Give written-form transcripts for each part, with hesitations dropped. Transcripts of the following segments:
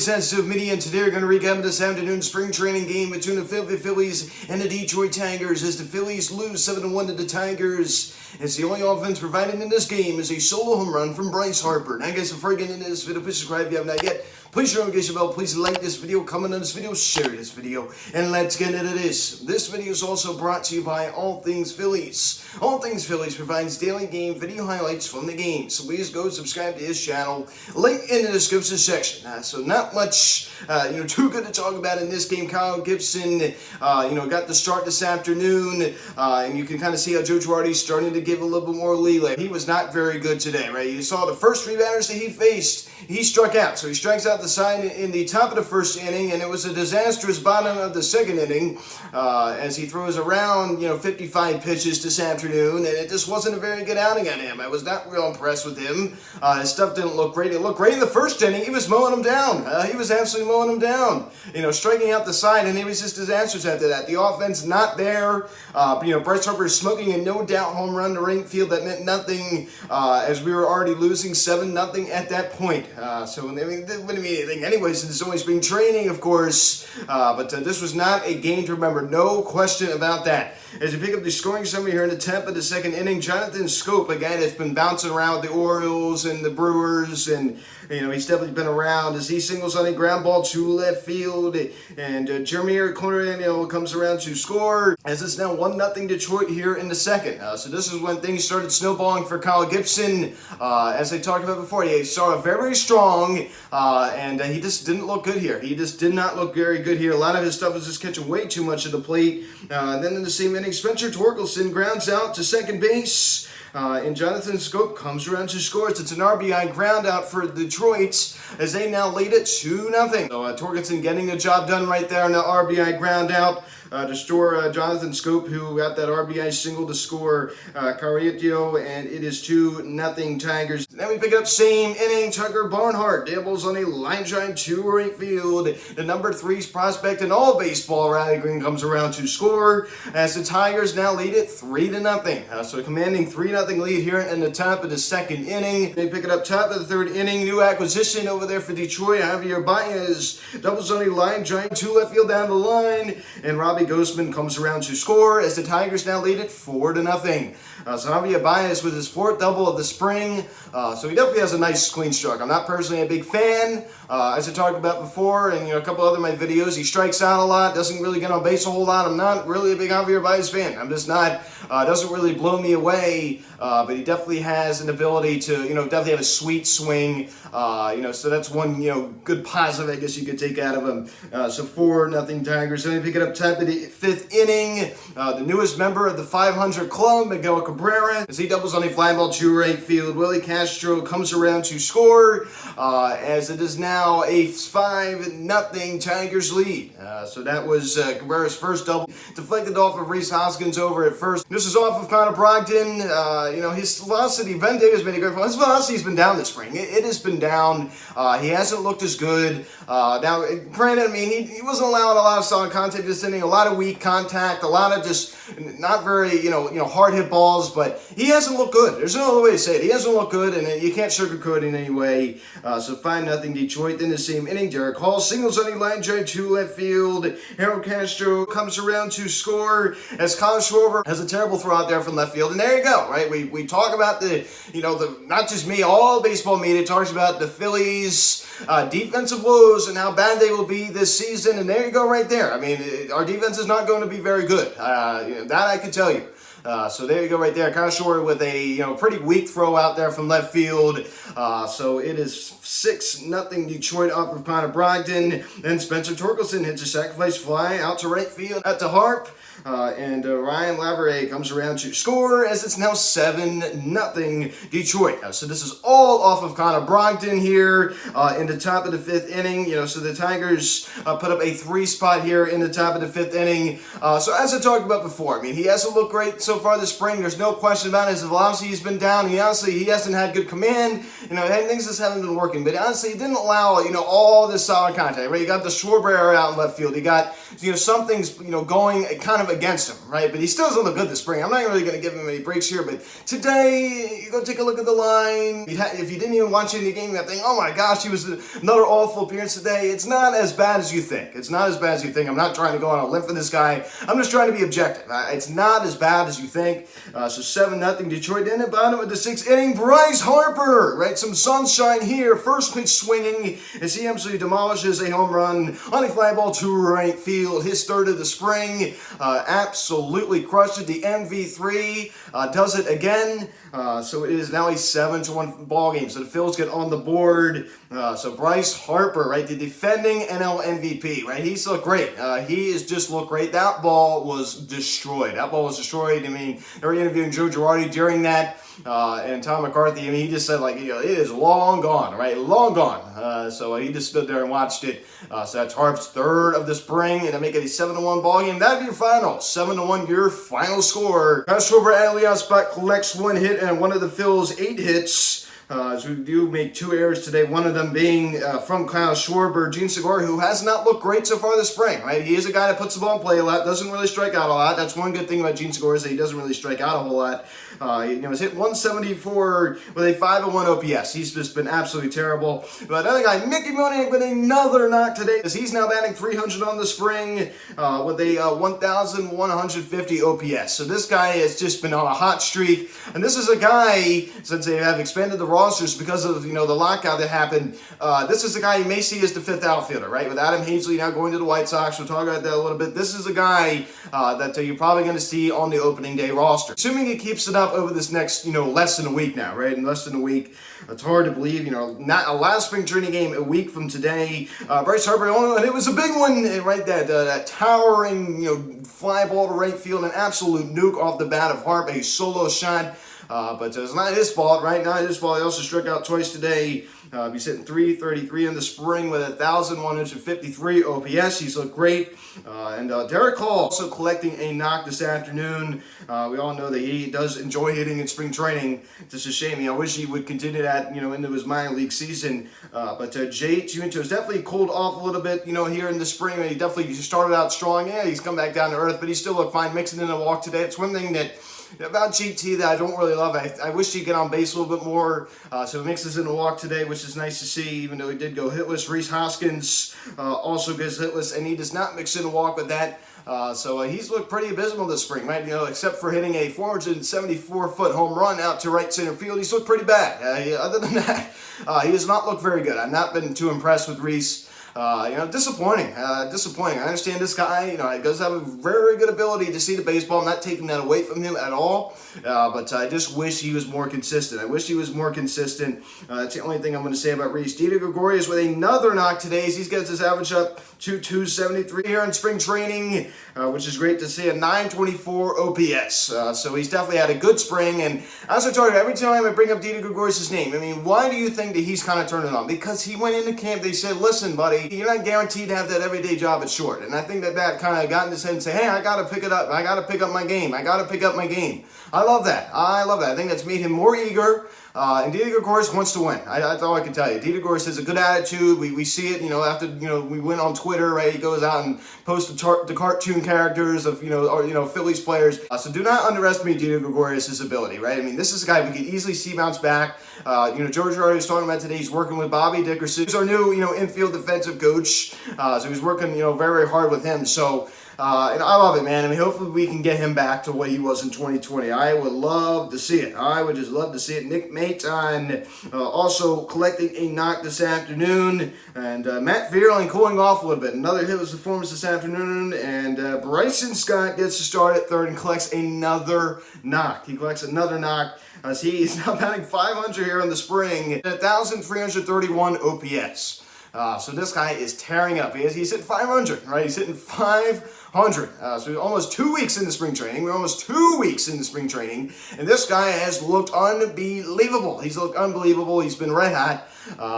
sensitive media, and today we're going to recap this afternoon spring training game between the Philadelphia Phillies and the Detroit Tigers as the Phillies lose 7-1 to the Tigers. As the only offense provided in this game is a solo home run from Bryce Harper. Now guys, before getting into this video, please subscribe if you have not yet. Please share notification bell. Please like this video, comment on this video, share this video, and let's get into this. This video is also brought to you by All Things Phillies. All Things Phillies provides daily game video highlights from the game, so please go subscribe to his channel. Link in the description section. So not much, too good to talk about in this game. Kyle Gibson, got the start this afternoon, and you can kind of see how Joe Girardi's starting to give a little bit more leeway. He was not very good today, right? You saw the first three batters that he faced, he struck out. So he strikes out the side in the top of the first inning, and it was a disastrous bottom of the second inning as he throws around, 55 pitches this afternoon, and it just wasn't a very good outing on him. I was not real impressed with him. His stuff didn't look great. It looked great in the first inning. He was mowing him down. He was absolutely mowing him down. Striking out the side, and he was just disastrous after that. The offense not there. Bryce Harper is smoking a no-doubt home run to right field that meant nothing as we were already losing 7-0 at that point. So it wouldn't mean anything anyways. It's only spring training, of course. But this was not a game to remember. No question about that. As you pick up the scoring summary here in the 10th of the second inning, Jonathan Schoop, a guy that's been bouncing around with the Orioles and the Brewers, and he's definitely been around as he singles on a ground ball to left field, and Jeremy Conrad comes around to score as it's now 1-0 Detroit here in the second. So this is when things started snowballing for Kyle Gibson. As I talked about before, he started very strong, and he just didn't look good here. He just did not look very good here. A lot of his stuff was just catching way too much of the plate. And then in the same inning, Spencer Torkelson grounds out to second base. And Jonathan Schoop comes around to score. It's an RBI ground out for Detroit as they now lead it 2-0. So Torkelson getting the job done right there on the RBI ground out to store Jonathan Schoop, who got that RBI single to score Carrillo, and it is 2-0 Tigers. Then we pick up same inning. Tucker Barnhart dabbles on a line drive to right field. The number 3 prospect in all baseball, Riley Green, comes around to score as the Tigers now lead it 3-0. So commanding 3-0 lead here in the top of the second inning. They pick it up top of the third inning. New acquisition over there for Detroit. Javier Baez doubles on a line drive to left field down the line, and Robbie Ghostman comes around to score as the Tigers now lead it 4-0. So Javier Baez with his 4th double of the spring. So he definitely has a nice clean stroke. I'm not personally a big fan. As I talked about before, and a couple other of my videos, he strikes out a lot, doesn't really get on base a whole lot. I'm not really a big Javier Baez fan. I'm just not. Doesn't really blow me away. But he definitely has an ability to, definitely have a sweet swing. So that's one, good positive I guess you could take out of him. So 4-0 Tigers. Then we pick it up top of the 5th inning. The newest member of the 500 club, Miguel Cabrera, as he doubles on a fly ball to right field. Willie Castro comes around to score as it is now a 5-0 Tigers lead. So that was Cabrera's first double. Deflected off of Rhys Hoskins over at first. This is off of Connor Brogdon. His velocity, Ben Davis made a great point. His velocity's been down this spring. It has been down. He hasn't looked as good. Now, granted, he wasn't allowing a lot of solid contact this inning, a lot of weak contact, a lot of just not very, hard hit balls, but he hasn't looked good. There's no other way to say it. He hasn't looked good, and you can't sugarcoat it in any way. So 5-0 Detroit. Then the same inning, Derek Hall singles on a line drive to left field. Harold Castro comes around to score as Kyle Schwarber has a terrible throw out there from left field. And there you go, right? We talk about the not just me, all baseball media talks about the Phillies defensive woes and how bad they will be this season. And there you go right there. Our defense is not going to be very good. That I can tell you. So there you go right there. Kyle Schwarber with a pretty weak throw out there from left field. So it is 6-0 Detroit off of Connor Brogdon. Then Spencer Torkelson hits a sacrifice fly out to right field at the Harp. And Ryan Laveray comes around to score as it's now 7-0 Detroit. So this is all off of Connor Brogdon here in the top of the 5th inning. So the Tigers put up a 3 spot here in the top of the 5th inning. So as I talked about before, he hasn't looked great so so far this spring. There's no question about it. His velocity has been down. He hasn't had good command. Things just haven't been working. But honestly, he didn't allow, all this solid contact, right? You got the Schwarber error out in left field. You got, some things, going kind of against him, right? But he still doesn't look good this spring. I'm not really going to give him any breaks here, but today, you go take a look at the line. If you didn't even watch any game, that thing, oh my gosh, he was another awful appearance today. It's not as bad as you think. It's not as bad as you think. I'm not trying to go on a limb for this guy. I'm just trying to be objective. It's not as bad as you think. So 7-0 Detroit in the bottom of the 6th inning. Bryce Harper, right? Some sunshine here. First pitch swinging as he absolutely demolishes a home run on a fly ball to right field. His third of the spring. Absolutely crushed it. The MV3 does it again. So it is now a 7-1 ball game. So the Phillies get on the board. So Bryce Harper, right, the defending NL MVP, right? He's looked great. He has just looked great. That ball was destroyed. I mean, they were interviewing Joe Girardi during that, and Tom McCarthy. I mean, he just said it is long gone, right? Long gone. So he just stood there and watched it. So that's Harp's third of the spring, and to make it a 7-1 ball game. That'd be your final 7-1, your final score. Kyle Schwarber at leadoff spot collects 1 hit and one of the Phil's 8 hits. So we do make 2 errors today, one of them being from Kyle Schwarber. Gene Segura, who has not looked great so far this spring, right? He is a guy that puts the ball in play a lot, doesn't really strike out a lot. That's one good thing about Gene Segura, is that he doesn't really strike out a whole lot. He's hit 174 with a 501 OPS. He's just been absolutely terrible. But another guy, Mickey Moniak, with another knock today, as he's now batting 300 on the spring with a 1,150 OPS. So this guy has just been on a hot streak. And this is a guy, since they have expanded the rosters because of the lockout that happened, this is a guy you may see as the 5th outfielder, right? With Adam Hazley now going to the White Sox. We'll talk about that a little bit. This is a guy that you're probably going to see on the opening day roster. Assuming he keeps it up over this next, less than a week now, right? In less than a week. It's hard to believe, not a last spring training game a week from today. Bryce Harper, and it was a big one, right? That towering, fly ball to right field, an absolute nuke off the bat of Harper, a solo shot. But it's not his fault, right? Not his fault. He also struck out twice today. He's hitting .333 in the spring with 1,153 OPS. He's looked great. And Derek Hall also collecting a knock this afternoon. We all know that he does enjoy hitting in spring training. It's just a shame. I wish he would continue that, into his minor league season. But Jay Giunto has definitely cooled off a little bit, here in the spring. He definitely started out strong. Yeah, he's come back down to earth, but he still looked fine mixing in a walk today. It's one thing that about GT that I don't really love. I wish he'd get on base a little bit more. So he mixes in a walk today, which is nice to see, even though he did go hitless. Rhys Hoskins also goes hitless, and he does not mix in a walk with that. So he's looked pretty abysmal this spring, right? Except for hitting a 474-foot home run out to right center field. He's looked pretty bad. Other than that, he has not looked very good. I've not been too impressed with Rhys. Disappointing. Disappointing. I understand this guy, he does have a very good ability to see the baseball. I'm not taking that away from him at all. But I just wish he was more consistent. That's the only thing I'm going to say about Rhys. Didi Gregorius with another knock today as he gets his average up to 273 here in spring training, which is great to see, a 924 OPS. So he's definitely had a good spring. And as I told you, every time I bring up Didi Gregorius' name, why do you think that he's kind of turning on? Because he went into camp, they said, listen, buddy, you're not guaranteed to have that everyday job at short. And I think that kind of got in his head and say, hey, I got to pick it up. I got to pick up my game. I love that. I think that's made him more eager. And Didi Gregorius wants to win. That's all I can tell you. Didi Gregorius has a good attitude. We see it, after, we went on Twitter, right? He goes out and posts the cartoon characters of, Phillies players. So do not underestimate Didi Gregorius' ability, right? This is a guy we could easily see bounce back. George Girardi was talking about today. He's working with Bobby Dickerson. He's our new, infield defensive coach. So he's working, very, very hard with him. So, and I love it, man. Hopefully we can get him back to what he was in 2020. I would love to see it. I would just love to see it. Nick Maton also collecting a knock this afternoon. And Matt Vierling cooling off a little bit. Another hitless performance this afternoon. And Bryson Scott gets to start at third and collects another knock. As he is now batting 500 here in the spring. 1,331 OPS. So this guy is tearing up. He's hitting 500, right? He's hitting 500. So we're almost 2 weeks in the spring training. And this guy has looked unbelievable. He's been red hot.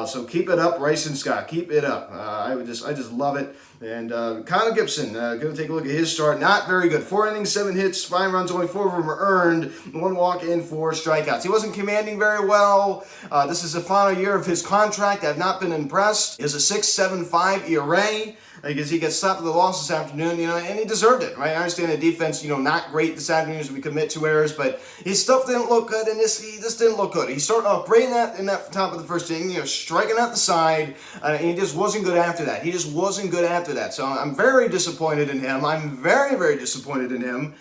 So keep it up, Bryson Scott. Keep it up. I just love it. And Kyle Gibson, going to take a look at his start. Not very good. 4 innings, 7 hits, 5 runs, only 4 of them were earned. 1 walk and 4 strikeouts. He wasn't commanding very well. This is the final year of his contract. I've not been impressed. He has a 6.75 ERA. Because he gets slapped with a loss this afternoon, and he deserved it, right? I understand the defense, not great this afternoon as we commit 2 errors, but his stuff didn't look good, and he just didn't look good. He started off great in that top of the first inning, striking out the side, and he just wasn't good after that. He just wasn't good after that. So I'm very disappointed in him. I'm very, very disappointed in him.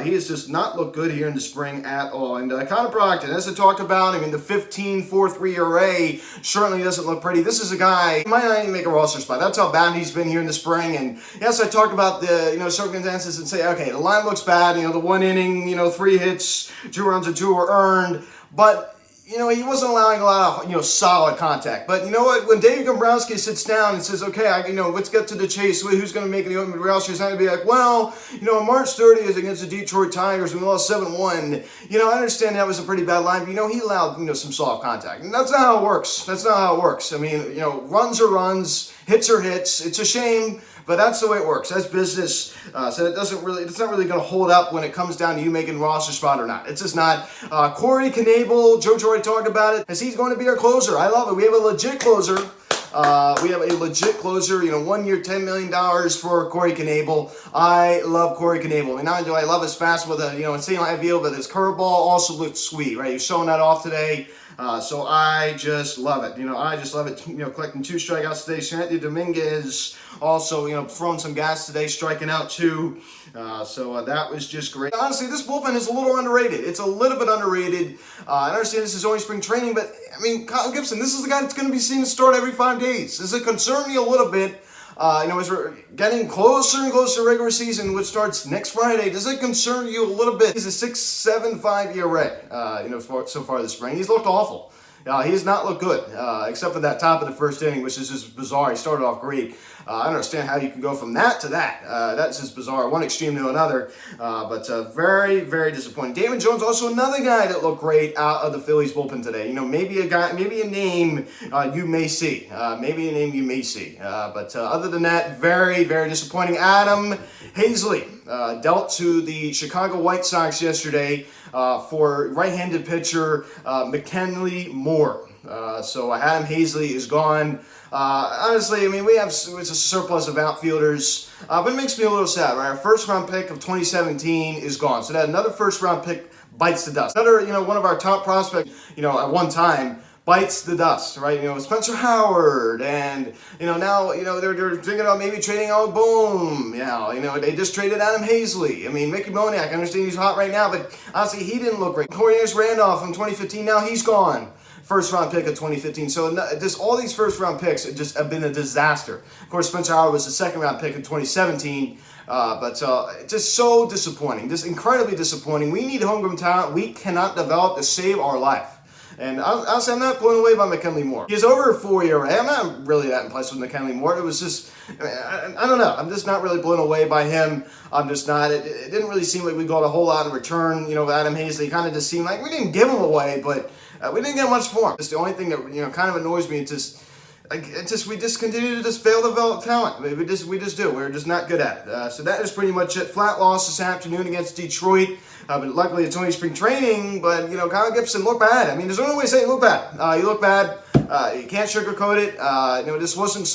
He has just not looked good here in the spring at all. And Connor Brogdon, as I talked about, the 15.43 ERA certainly doesn't look pretty. This is a guy, he might not even make a roster spot. That's how bad he's been here in the spring. And yes, I talked about the circumstances and say, okay, the line looks bad. The 1 inning, 3 hits, 2 runs and 2 were earned. But he wasn't allowing a lot of, solid contact. But you know what? When David Dombrowski sits down and says, okay, let's get to the chase. Who's going to make the opening roster? He's not going to be like, well, March 30th against the Detroit Tigers, we lost 7-1. I understand that was a pretty bad line, but, he allowed, some soft contact. And that's not how it works. That's not how it works. Runs are runs, hits are hits. It's a shame, but that's the way it works. That's business. So it's not really going to hold up when it comes down to you making roster spot or not. It's just not. Corey Knebel, Joe already talked about it, as he's going to be our closer. I love it. We have a legit closer. 1 year, $10 million for Corey Knebel. I love Corey Knebel. Not only do I love his fast with a, insane high field, but his curveball also looks sweet, right? He's showing that off today. So I just love it. I just love it. Collecting 2 strikeouts today. Sandy Dominguez also, throwing some gas today, striking out 2. So that was just great. Honestly, this bullpen is a little underrated. It's a little bit underrated. I understand this is only spring training, but Kyle Gibson, this is the guy that's going to be seen to start every 5 days. Does it concern me a little bit? As we're getting closer and closer to regular season, which starts next Friday, does it concern you a little bit? He's a 6.75 ERA, so far this spring. He's looked awful. He has not looked good, except for that top of the first inning, which is just bizarre. He started off great. I don't understand how you can go from that to that. That's just bizarre. One extreme to another. But very, very disappointing. Damon Jones, also another guy that looked great out of the Phillies bullpen today. Maybe a name you may see. But other than that, very, very disappointing. Adam Hazley dealt to the Chicago White Sox yesterday for right-handed pitcher McKinley Moore. So Adam Hazley is gone. Honestly, it's a surplus of outfielders, but it makes me a little sad, right? Our first-round pick of 2017 is gone. So that another first-round pick bites the dust. Another, one of our top prospects, at one time, bites the dust, right? Spencer Howard, and, now, they're thinking about maybe trading Alec Bohm. They just traded Adam Hazley. Mickey Moniak, I understand he's hot right now, but honestly, he didn't look great. Cornelius Randolph from 2015, now he's gone. First-round pick of 2015. So just all these first-round picks have been a disaster. Of course, Spencer Howard was the second-round pick in 2017. But just so disappointing. Just incredibly disappointing. We need homegrown talent we cannot develop to save our life. And honestly, I'm not blown away by McKinley Moore. He's over a 4 ERA. I'm not really that impressed with McKinley Moore. It was just, I don't know. I'm just not really blown away by him. I'm just not. It didn't really seem like we got a whole lot in return. Adam Hazley kind of just seemed like we didn't give him away, but we didn't get much for him. It's the only thing that kind of annoys me. We just continue to just fail to develop talent. We just do. We're just not good at it. So that is pretty much it. Flat loss this afternoon against Detroit. But luckily it's only spring training. But Kyle Gibson looked bad. There's only way to say he looked bad. He looked bad. You can't sugarcoat it. This wasn't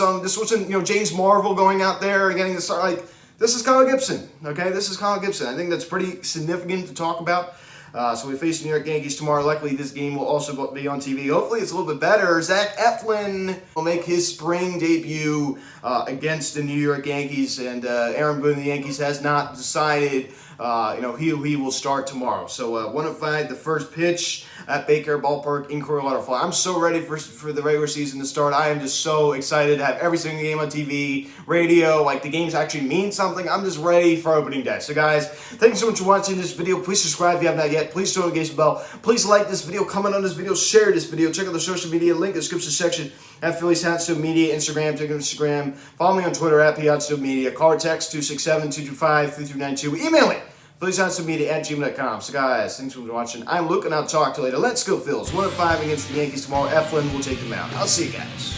James Marvel going out there and getting the start. This is Kyle Gibson. Okay, this is Kyle Gibson. I think that's pretty significant to talk about. So we face the New York Yankees tomorrow. Luckily, this game will also be on TV. Hopefully, it's a little bit better. Zach Eflin will make his spring debut against the New York Yankees, and Aaron Boone of the Yankees has not decided he will start tomorrow. So 1:05, the first pitch at Baker Ballpark in Colorado. I'm so ready for the regular season to start. I am just so excited to have every single game on TV, radio, the games actually mean something. I'm just ready for opening day. So guys, thank you so much for watching this video. Please subscribe if you have not yet. Please turn on the notification bell. Please like this video, comment on this video, share this video. Check out the social media link in the description section at Phillies Hotstove Media, Instagram, take Instagram. Follow me on Twitter at Hotstove Media. Call or text 267-225-3392. Email me. PhilliesHotstoveMedia@gmail.com. So guys, thanks for watching. I'm Luke, and I'll talk to you later. Let's go Phils. 1-5 against the Yankees tomorrow. Eflin will take them out. I'll see you guys.